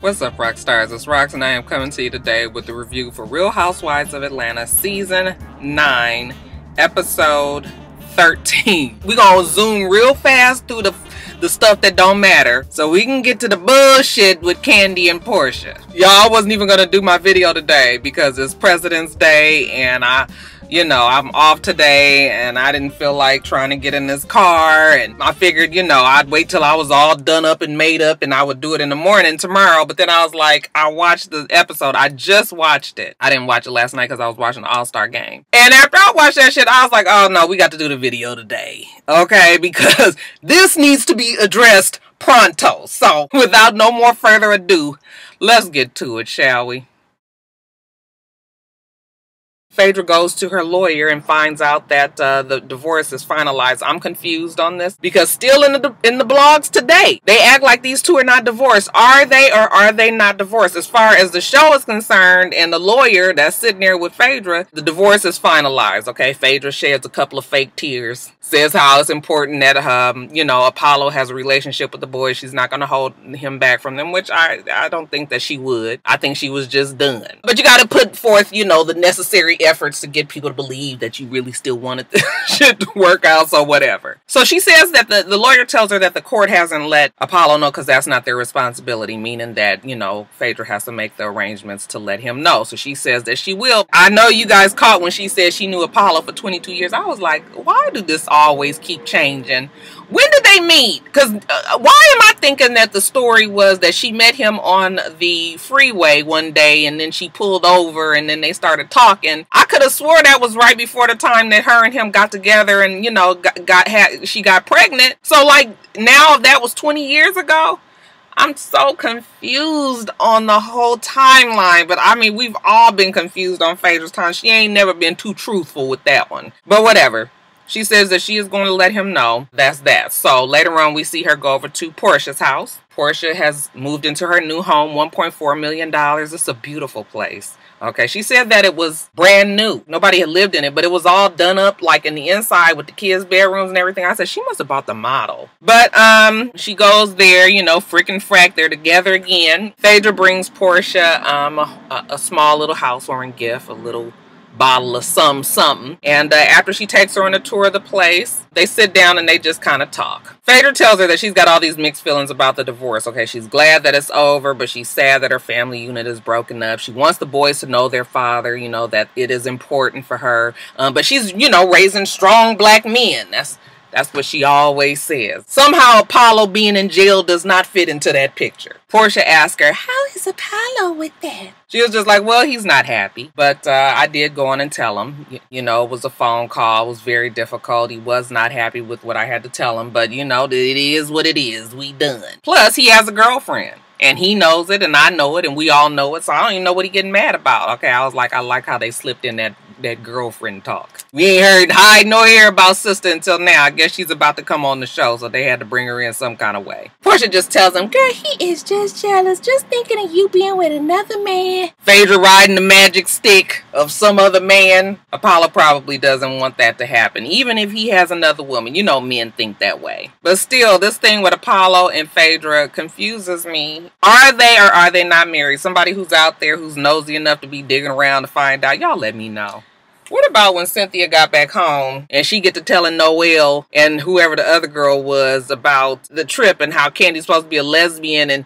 What's up, Roxstars? It's Rox, and I am coming to you today with the review for Real Housewives of Atlanta Season 9, Episode 13. We're gonna zoom real fast through the stuff that don't matter so we can get to the bullshit with Kandi and Porsha. Y'all, I wasn't even gonna do my video today because it's President's Day and I'm off today and I didn't feel like trying to get in this car, and I figured, I'd wait till I was all done up and made up and I would do it in the morning tomorrow. But then I was like, I watched the episode. I just watched it. I didn't watch it last night because I was watching the All-Star game. And after I watched that shit, I was like, oh no, we got to do the video today. Okay, because this needs to be addressed pronto. So without no more further ado, let's get to it, shall we? Phaedra goes to her lawyer and finds out that the divorce is finalized. I'm confused on this because still in the blogs today, they act like these two are not divorced. Are they or are they not divorced? As far as the show is concerned and the lawyer that's sitting there with Phaedra, the divorce is finalized. Okay, Phaedra sheds a couple of fake tears, says how it's important that Apollo has a relationship with the boys. She's not going to hold him back from them, which I don't think that she would. I think she was just done. But you got to put forth, the necessary efforts to get people to believe that you really still wanted this shit to work out, so whatever. So she says that the lawyer tells her that the court hasn't let Apollo know because that's not their responsibility, meaning that, Phaedra has to make the arrangements to let him know. So she says that she will. I know you guys caught when she said she knew Apollo for 22 years. I was like, why do this always keep changing? When did they meet? Because why am I thinking that the story was that she met him on the freeway one day and then she pulled over and then they started talking? I could have swore that was right before the time that her and him got together and, she got pregnant. So, like, now that was 20 years ago? I'm so confused on the whole timeline. But, I mean, we've all been confused on Phaedra's time. She ain't never been too truthful with that one. But whatever. She says that she is going to let him know. That's that. So later on, we see her go over to Porsha's house. Porsha has moved into her new home, $1.4 million. It's a beautiful place. Okay, she said that it was brand new. Nobody had lived in it, but it was all done up like in the inside with the kids' bedrooms and everything. I said, she must have bought the model. But she goes there, freaking frack. They're together again. Phaedra brings Porsha a small little housewarming gift, a little bottle of something. And after she takes her on a tour of the place, they sit down and they just kind of talk. Phaedra tells her that she's got all these mixed feelings about the divorce. Okay, she's glad that it's over, but she's sad that her family unit is broken up. She wants the boys to know their father, that it is important for her. But she's, raising strong black men. That's what she always says. Somehow Apollo being in jail does not fit into that picture. Porsha asked her, how is Apollo with that? She was just like, well, he's not happy. But I did go on and tell him. It was a phone call. It was very difficult. He was not happy with what I had to tell him. But, it is what it is. We done. Plus, he has a girlfriend. And he knows it, and I know it, and we all know it. So I don't even know what he's getting mad about. Okay, I was like, I like how they slipped in that girlfriend talk. We ain't heard hide nor hear about sister until now. I guess she's about to come on the show, so they had to bring her in some kind of way. Porsha just tells him, girl, he is just jealous, just thinking of you being with another man. Phaedra riding the magic stick of some other man. Apollo probably doesn't want that to happen, even if he has another woman. Men think that way. But still, this thing with Apollo and Phaedra confuses me. Are they or are they not married? Somebody who's out there who's nosy enough to be digging around to find out, y'all let me know. What about when Cynthia got back home and she get to telling Noelle and whoever the other girl was about the trip and how Candy's supposed to be a lesbian and,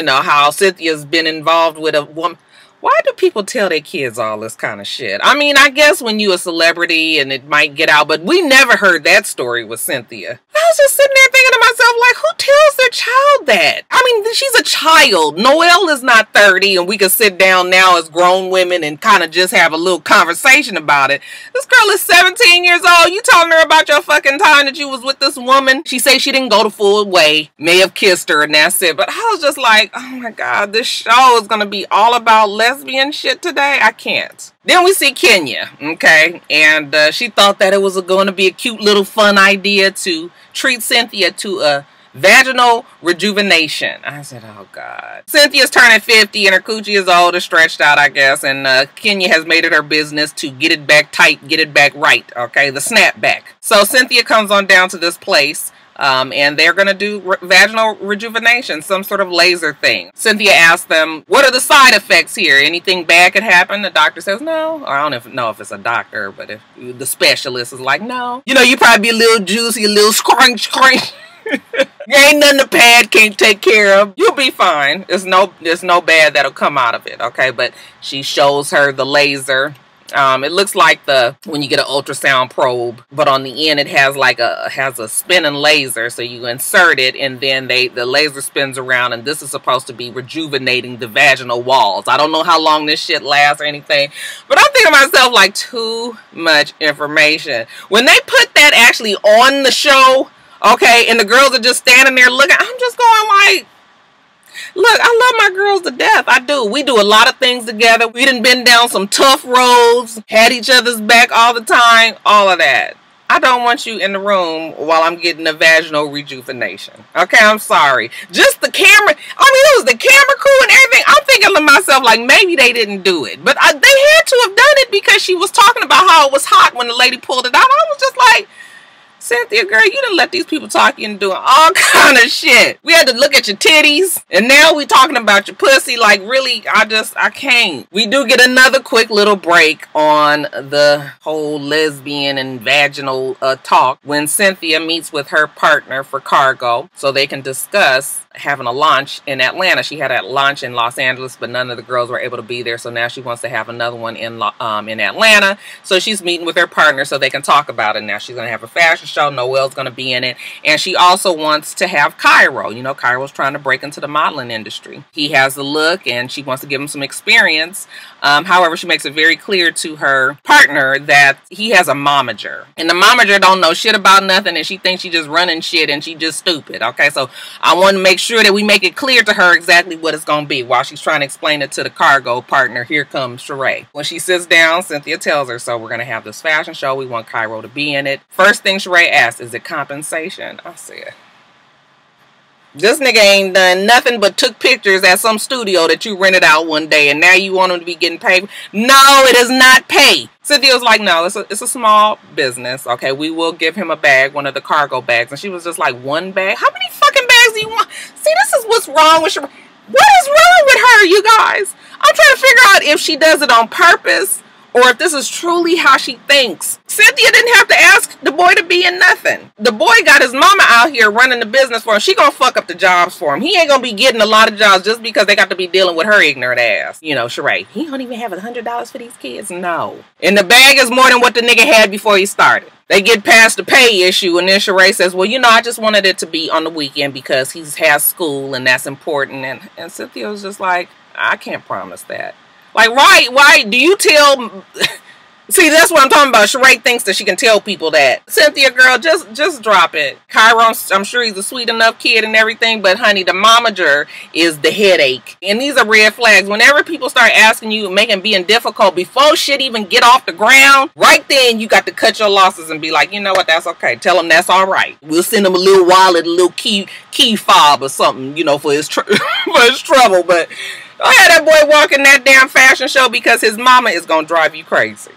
how Cynthia's been involved with a woman? Why do people tell their kids all this kind of shit? I mean, I guess when you a celebrity and it might get out, but we never heard that story with Cynthia. I was just sitting there thinking to myself, like, who tells their child that? I mean, she's a child. Noelle is not 30, and we can sit down now as grown women and kind of just have a little conversation about it. This girl is 17 years old. You telling her about your fucking time that you was with this woman? She says she didn't go the full way. May have kissed her, and that's it. But I was just like, oh my God, this show is going to be all about lesbian shit today. I can't. Then we see Kenya, okay, and she thought that it was going to be a cute little fun idea to treat Cynthia to a vaginal rejuvenation. I said, oh God. Cynthia's turning 50 and her coochie is old and stretched out, I guess, and Kenya has made it her business to get it back tight, get it back right, okay, the snapback. So Cynthia comes on down to this place And they're going to do vaginal rejuvenation, some sort of laser thing. Cynthia asked them, what are the side effects here? Anything bad could happen? The doctor says no. Or I don't even know if it's a doctor, but if the specialist is like, no. You know, you probably be a little juicy, a little scrunch. There ain't nothing the pad can't take care of. You'll be fine. There's no bad that'll come out of it, okay? But she shows her the laser. It looks like when you get an ultrasound probe, but on the end it has like a spinning laser, so you insert it and then the laser spins around, and this is supposed to be rejuvenating the vaginal walls. I don't know how long this shit lasts or anything, but I'm thinking to myself, like, too much information. When they put that actually on the show, okay, and the girls are just standing there looking, I'm just going like, look, I love my girls to death. I do. We do a lot of things together. We done been down some tough roads, had each other's back all the time, all of that. I don't want you in the room while I'm getting a vaginal rejuvenation. Okay, I'm sorry. Just the camera. I mean, it was the camera crew and everything. I'm thinking to myself, like, maybe they didn't do it. But they had to have done it because she was talking about how it was hot when the lady pulled it out. I was just like, Cynthia, girl, you done let these people talk you into doing all kind of shit. We had to look at your titties, and now we talking about your pussy. Like, really, I can't. We do get another quick little break on the whole lesbian and vaginal talk when Cynthia meets with her partner for cargo so they can discuss having a launch in Atlanta. She had a launch in Los Angeles, but none of the girls were able to be there, so now she wants to have another one in Atlanta. So she's meeting with her partner so they can talk about it. Now she's going to have a fashion show. Noelle's going to be in it, and she also wants to have Cairo. You know, Cairo's trying to break into the modeling industry. He has the look, and she wants to give him some experience. However, she makes it very clear to her partner that he has a momager, and the momager don't know shit about nothing, and she thinks she just running shit, and she just stupid. Okay, so I want to make sure that we make it clear to her exactly what it's going to be while she's trying to explain it to the cargo partner. Here comes Sheree. When she sits down, Cynthia tells her, so we're going to have this fashion show. We want Cairo to be in it. First thing Sheree asked, is it compensation? I said, this nigga ain't done nothing but took pictures at some studio that you rented out one day, and now you want him to be getting paid? No, it is not pay. Cynthia was like, no, it's a small business. Okay, we will give him a bag, one of the cargo bags. And she was just like, one bag? How many fucking bags do you want? See, this is what's wrong with Sheree. What is wrong with her, you guys? I'm trying to figure out if she does it on purpose or if this is truly how she thinks. Cynthia didn't have to ask the boy to be in nothing. The boy got his mama out here running the business for him. She gonna fuck up the jobs for him. He ain't gonna be getting a lot of jobs just because they got to be dealing with her ignorant ass. You know, Sheree, he don't even have $100 for these kids? No. And the bag is more than what the nigga had before he started. They get past the pay issue, and then Sheree says, well, you know, I just wanted it to be on the weekend because he has school and that's important. And Cynthia was just like, I can't promise that. Like, why do you tell... See, that's what I'm talking about. Sheree thinks that she can tell people that. Cynthia, girl, just drop it. Cairo, I'm sure he's a sweet enough kid and everything, but honey, the momager is the headache. And these are red flags. Whenever people start asking you, being difficult before shit even get off the ground, right then you got to cut your losses and be like, you know what, that's okay. Tell him that's all right. We'll send him a little wallet, a little key fob or something, you know, for his for his trouble. But I had that boy walking that damn fashion show because his mama is gonna drive you crazy.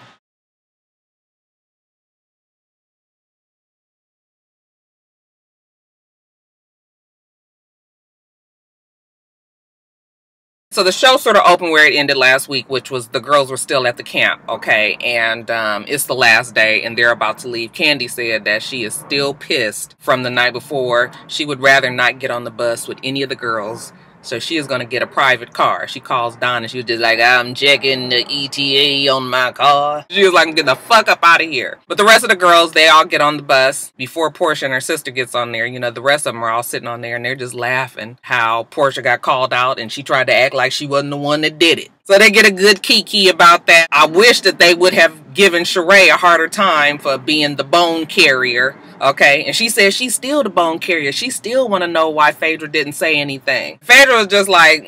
So the show sort of opened where it ended last week, which was the girls were still at the camp, okay? And it's the last day, and they're about to leave. Candy said that she is still pissed from the night before. She would rather not get on the bus with any of the girls. So she is going to get a private car. She calls Don and she was just like, I'm checking the ETA on my car. She was like, get the fuck up out of here. But the rest of the girls, they all get on the bus before Porsha and her sister gets on there. You know, the rest of them are all sitting on there and they're just laughing how Porsha got called out and she tried to act like she wasn't the one that did it. So they get a good kiki about that. I wish that they would have given Sheree a harder time for being the bone carrier, okay? And she says she's still the bone carrier. She still want to know why Phaedra didn't say anything. Phaedra was just like,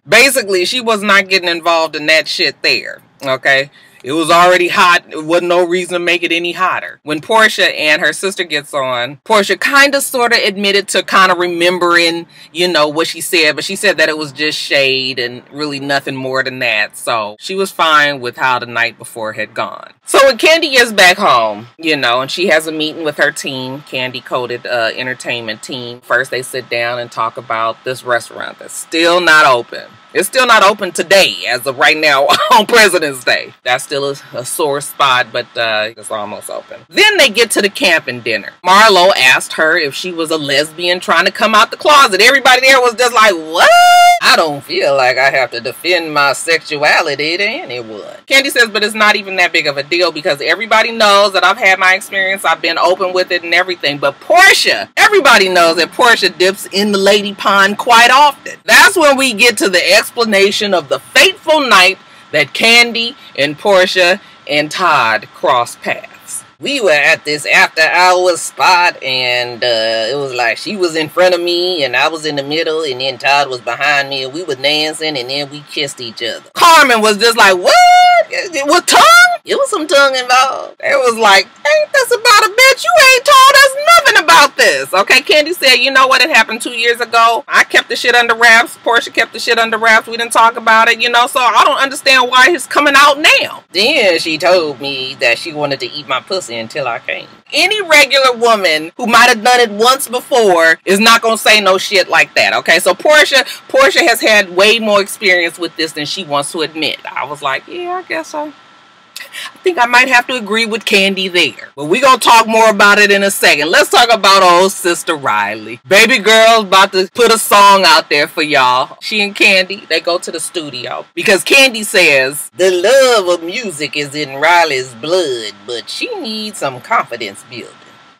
Basically, she was not getting involved in that shit there, okay? It was already hot. It wasn't no reason to make it any hotter. When Porsha and her sister gets on, Porsha kind of sort of admitted to kind of remembering, you know, what she said, but she said that it was just shade and really nothing more than that. So she was fine with how the night before had gone. So when Kandi gets back home, you know, and she has a meeting with her team, Kandi Coded entertainment team. First they sit down and talk about this restaurant that's still not open. It's still not open today, as of right now, on President's Day. That's still a sore spot, but it's almost open. Then they get to the camping dinner. Marlo asked her if she was a lesbian trying to come out the closet. Everybody there was just like, what? I don't feel like I have to defend my sexuality to anyone. Kandi says, but it's not even that big of a deal because everybody knows that I've had my experience. I've been open with it and everything. But Porsha, everybody knows that Porsha dips in the lady pond quite often. That's when we get to the explanation of the fateful night that Kandi and Porsha and Todd crossed paths. We were at this after hours spot and it was like she was in front of me and I was in the middle and then Todd was behind me and we were dancing and then we kissed each other. Carmen was just like, what? It was tongue? It was some tongue involved. It was like, ain't this about a bitch? You ain't told us nothing about this. Okay, Kandi said, you know what? It happened 2 years ago. I kept the shit under wraps. Porsha kept the shit under wraps. We didn't talk about it, you know, so I don't understand why it's coming out now. Then she told me that she wanted to eat my pussy until I came. Any regular woman who might have done it once before is not going to say no shit like that, okay? So Porsha has had way more experience with this than she wants to admit. I was like, yeah, I guess so. I think I might have to agree with Kandi there. But we're going to talk more about it in a second. Let's talk about old sister Riley. Baby girl's about to put a song out there for y'all. She and Kandi, they go to the studio. Because Kandi says, the love of music is in Riley's blood, but she needs some confidence building.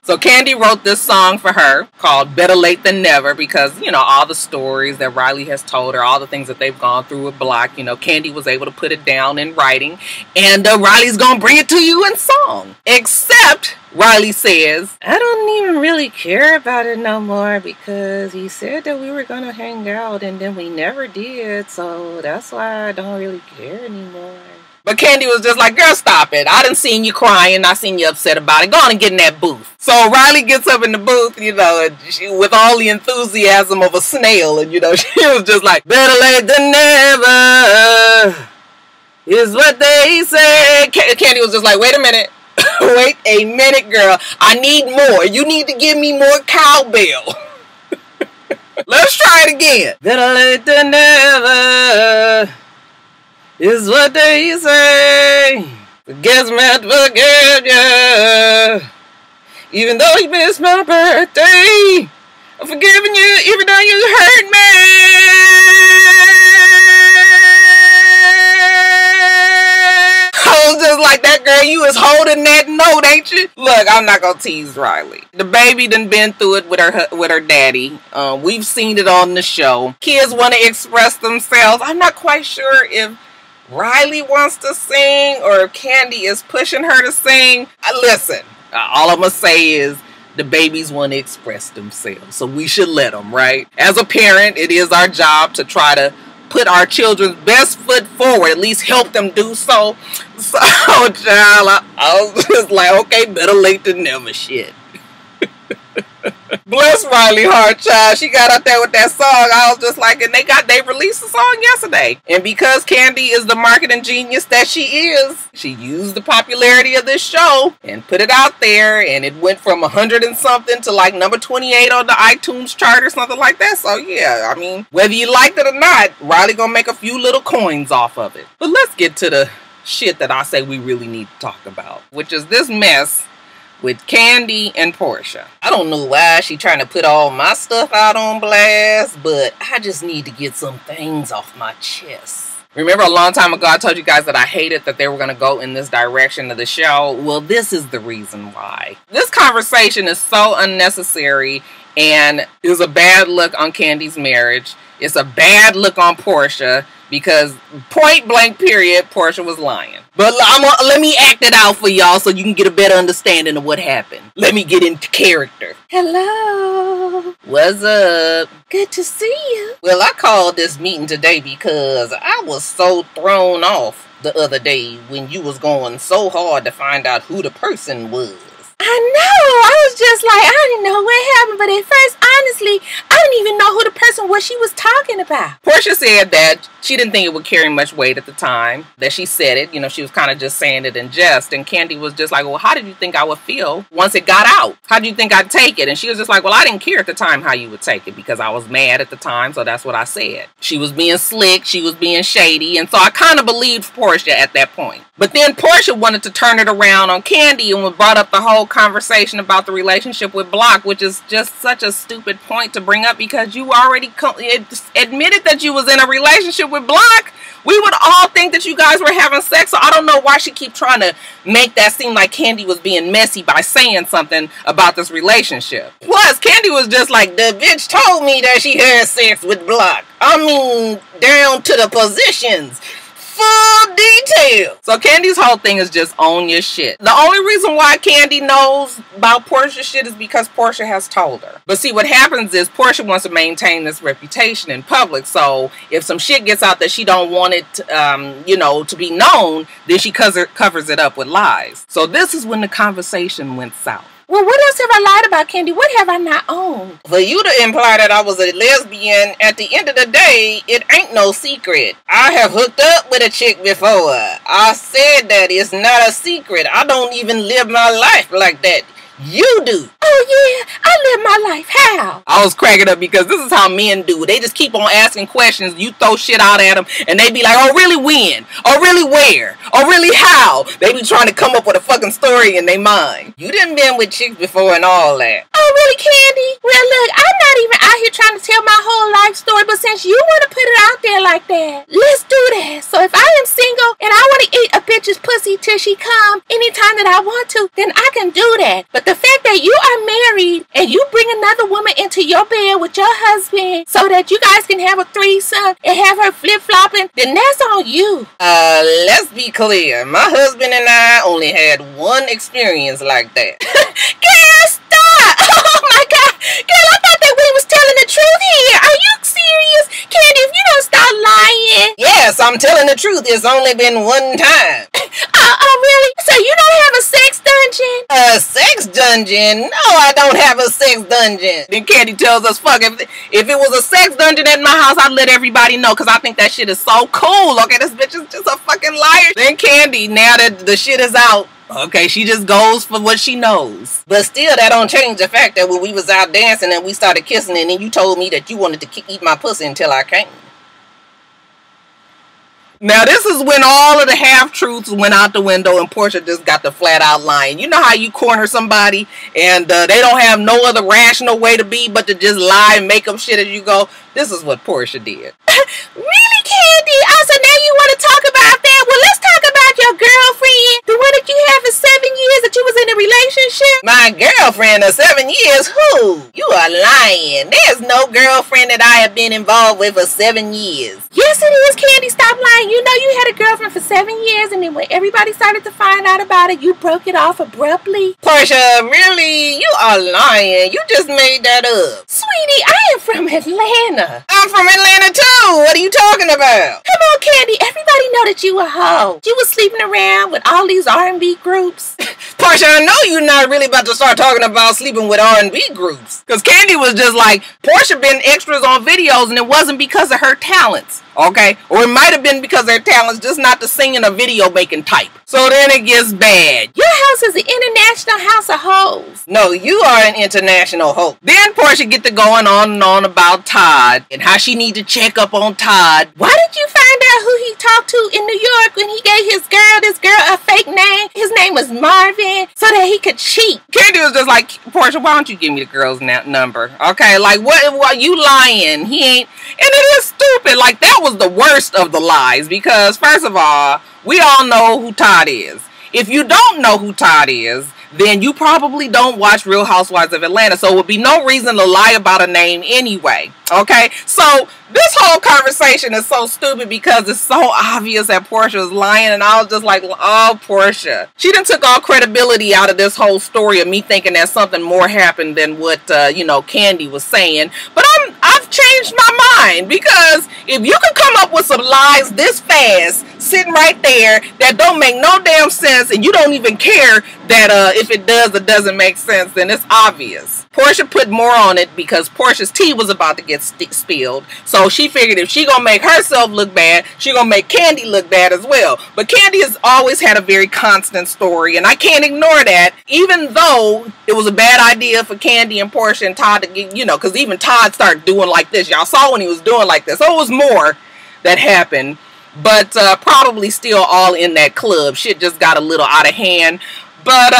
So Kandi wrote this song for her called Better Late Than Never because, you know, all the stories that Riley has told her, all the things that they've gone through with Block, you know, Kandi was able to put it down in writing and Riley's gonna bring it to you in song. Except Riley says, I don't even really care about it no more because he said that we were gonna hang out and then we never did, so that's why I don't really care anymore. But Kandi was just like, girl, stop it. I done seen you crying. I seen you upset about it. Go on and get in that booth. So Riley gets up in the booth, you know, and she, with all the enthusiasm of a snail. And, you know, she was just like, better late than never is what they say. Kandi was just like, wait a minute. Wait a minute, girl. I need more. You need to give me more cowbell. Let's try it again. Better late than never is what they say. Forget me to forget you. Even though you missed my birthday, I'm forgiving you even though you hurt me. I was just like, that girl, you is holding that note, ain't you? Look, I'm not gonna tease Riley. The baby done been through it with her daddy. We've seen it on the show. Kids want to express themselves. I'm not quite sure if Riley wants to sing or if Kandi is pushing her to sing. Listen, all I'm going to say is the babies want to express themselves, so we should let them, right? As a parent, it is our job to try to put our children's best foot forward, at least help them do so. So, child, I was just like, okay, better late than never, shit. Bless Riley heart, child. She got out there with that song. I was just like, and they released the song yesterday. And because Kandi is the marketing genius that she is, she used the popularity of this show and put it out there, and it went from 100 and something to like number 28 on the iTunes chart or something like that. So yeah, I mean, whether you liked it or not, Riley gonna make a few little coins off of it. But let's get to the shit that I say we really need to talk about, which is this mess with Kandi and Porsha. I don't know why she trying to put all my stuff out on blast, but I just need to get some things off my chest. Remember a long time ago I told you guys that I hated that they were going to go in this direction of the show? Well, this is the reason why. This conversation is so unnecessary and is a bad look on Kandi's marriage. It's a bad look on Porsha because point blank period, Porsha was lying. But let me act it out for y'all so you can get a better understanding of what happened. Let me get into character. Hello. What's up? Good to see you. Well, I called this meeting today because I was so thrown off the other day when you was going so hard to find out who the person was. I know. I was just like, I didn't know what happened. But at first, honestly, I didn't even know who the person was she was talking about. Porsha said that she didn't think it would carry much weight at the time that she said it. You know, she was kind of just saying it in jest. And Kandi was just like, well, how did you think I would feel once it got out? How do you think I'd take it? And she was just like, well, I didn't care at the time how you would take it because I was mad at the time. So that's what I said. She was being slick. She was being shady. And so I kind of believed Porsha at that point. But then Porsha wanted to turn it around on Kandi and brought up the whole conversation about the relationship with Block, which is just such a stupid point to bring up because you already admitted that you was in a relationship with Block. We would all think that you guys were having sex, so I don't know why she keep trying to make that seem like Kandi was being messy by saying something about this relationship. Plus, Kandi was just like, the bitch told me that she had sex with Block. I mean, down to the positions. Full detail. So Kandi's whole thing is just own your shit. The only reason why Kandi knows about Porsha's shit is because Porsha has told her. But see, what happens is Porsha wants to maintain this reputation in public. So if some shit gets out that she don't want it, to be known, then she covers it up with lies. So this is when the conversation went south. Well, what else have I lied about, Kandi? What have I not owned? For you to imply that I was a lesbian, at the end of the day, it ain't no secret. I have hooked up with a chick before. I said that it's not a secret. I don't even live my life like that. You do. Oh, yeah. I live my life. How? I was cracking up because this is how men do. They just keep on asking questions. You throw shit out at them, and they be like, oh, really when? Oh, really where? Oh, really how? They be trying to come up with a fucking story in their mind. You done been with chicks before and all that. Oh, really, Kandi? Well, look, I'm not even out here trying to tell my whole life story, but since you want to put it out there like that, let's do that. So if I am single and I want to eat a bitch's pussy till she come anytime that I want to, then I can do that. But the fact that you are married and you bring another woman into your bed with your husband so that you guys can have a threesome and have her flip-flopping, then that's on you. Let's be clear. My husband and I only had one experience like that. Girl, stop! Oh my God! Girl, I thought that we was telling the truth here. Are you serious? Kandi, if you don't stop lying. Yes, I'm telling the truth. It's only been one time. Oh, really? So you don't have a sex dungeon? A sex dungeon? No, I don't have a sex dungeon. Then Kandi tells us, fuck, if it was a sex dungeon at my house, I'd let everybody know because I think that shit is so cool. Okay, this bitch is just a fucking liar. Then Kandi, now that the shit is out, okay, she just goes for what she knows. But still, that don't change the fact that when we was out dancing and we started kissing and then you told me that you wanted to eat my pussy until I came. Now, this is when all of the half-truths went out the window and Porsha just got the flat-out lying. You know how you corner somebody and they don't have no other rational way to be but to just lie and make up shit as you go? This is what Porsha did. Really, Kandi? Oh, so now you want to talk about that? Well, let's talk about your girlfriend. The one that you had for 7 years that you was in a relationship? My girlfriend of 7 years? Who? You are lying. There's no girlfriend that I have been involved with for 7 years. Yes, it is, Kandi. Stop lying. You know you had a girlfriend for 7 years, and then when everybody started to find out about it, you broke it off abruptly. Porsha, really? You are lying. You just made that up. Sweetie, I am from Atlanta. I'm from Atlanta, too. What are you talking about? Come on, Kandi. Everybody know that you a hoe. You was sleeping around with all these R&B groups. Porsha, I know you're not really about to start talking about sleeping with R&B groups. Because Kandi was just like, Porsha been extras on videos, and it wasn't because of her talents. Okay? Or it might have been because of their talents, just not the singing or video making type. So then it gets bad. Your house is an international house of hoes. No, you are an international hoe. Then Porsha get to going on and on about Todd and how she need to check up on Todd. Why did you find out who he talked to in New York when he gave this girl a fake name? His name was Marvin, so that he could cheat. Kandi was just like, Porsha, why don't you give me the girl's number? Okay, like what you lying? He ain't. And it is stupid. Like that was the worst of the lies because first of all, we all know who Todd is. If you don't know who Todd is, then you probably don't watch Real Housewives of Atlanta. So it would be no reason to lie about a name anyway. Okay? So this whole conversation is so stupid because it's so obvious that Porsha is lying. And I was just like, oh, Porsha. She done took all credibility out of this whole story of me thinking that something more happened than what, Kandi was saying. But I'm I've changed my mind, because if you can come up with some lies this fast, sitting right there, that don't make no damn sense, and you don't even care that if it does or doesn't make sense, then it's obvious. Porsha put more on it because Porsha's tea was about to get spilled, so she figured if she gonna make herself look bad, she gonna make Kandi look bad as well. But Kandi has always had a very constant story, and I can't ignore that, even though it was a bad idea for Kandi and Porsha and Todd to get, you know, because even Todd started doing like this. Y'all saw when he was doing like this. So it was more that happened, but probably still all in that club. Shit just got a little out of hand. But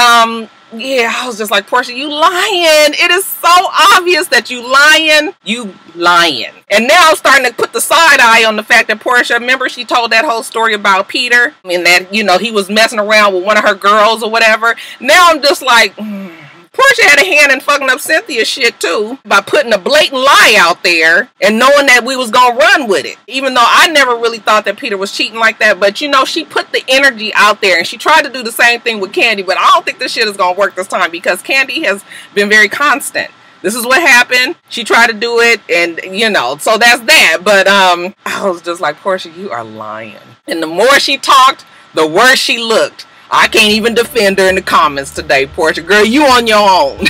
yeah, I was just like, Porsha, you lying. It is so obvious that you lying. You lying. And now I'm starting to put the side eye on the fact that Porsha, remember she told that whole story about Peter, and that, you know, he was messing around with one of her girls or whatever. Now I'm just like, Porsha had a hand in fucking up Cynthia's shit too, by putting a blatant lie out there and knowing that we was gonna run with it. Even though I never really thought that Peter was cheating like that, but you know, she put the energy out there, and she tried to do the same thing with Kandi, but I don't think this shit is gonna work this time, because Kandi has been very constant. This is what happened. She tried to do it, and you know, so that's that. But I was just like, Porsha, you are lying. And the more she talked, the worse she looked. I can't even defend her in the comments today, Porsha. Girl, you on your own.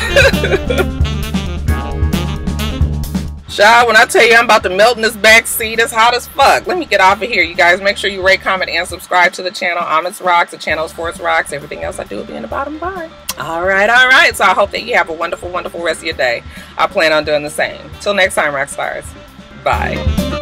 Child, when I tell you I'm about to melt in this back seat, it's hot as fuck. Let me get off of here, you guys. Make sure you rate, comment, and subscribe to the channel. I'm Itsrox. The channel is for Itsrox. Everything else I do will be in the bottom bar. Alright. So I hope that you have a wonderful, wonderful rest of your day. I plan on doing the same. Till next time, Roxstars. Bye.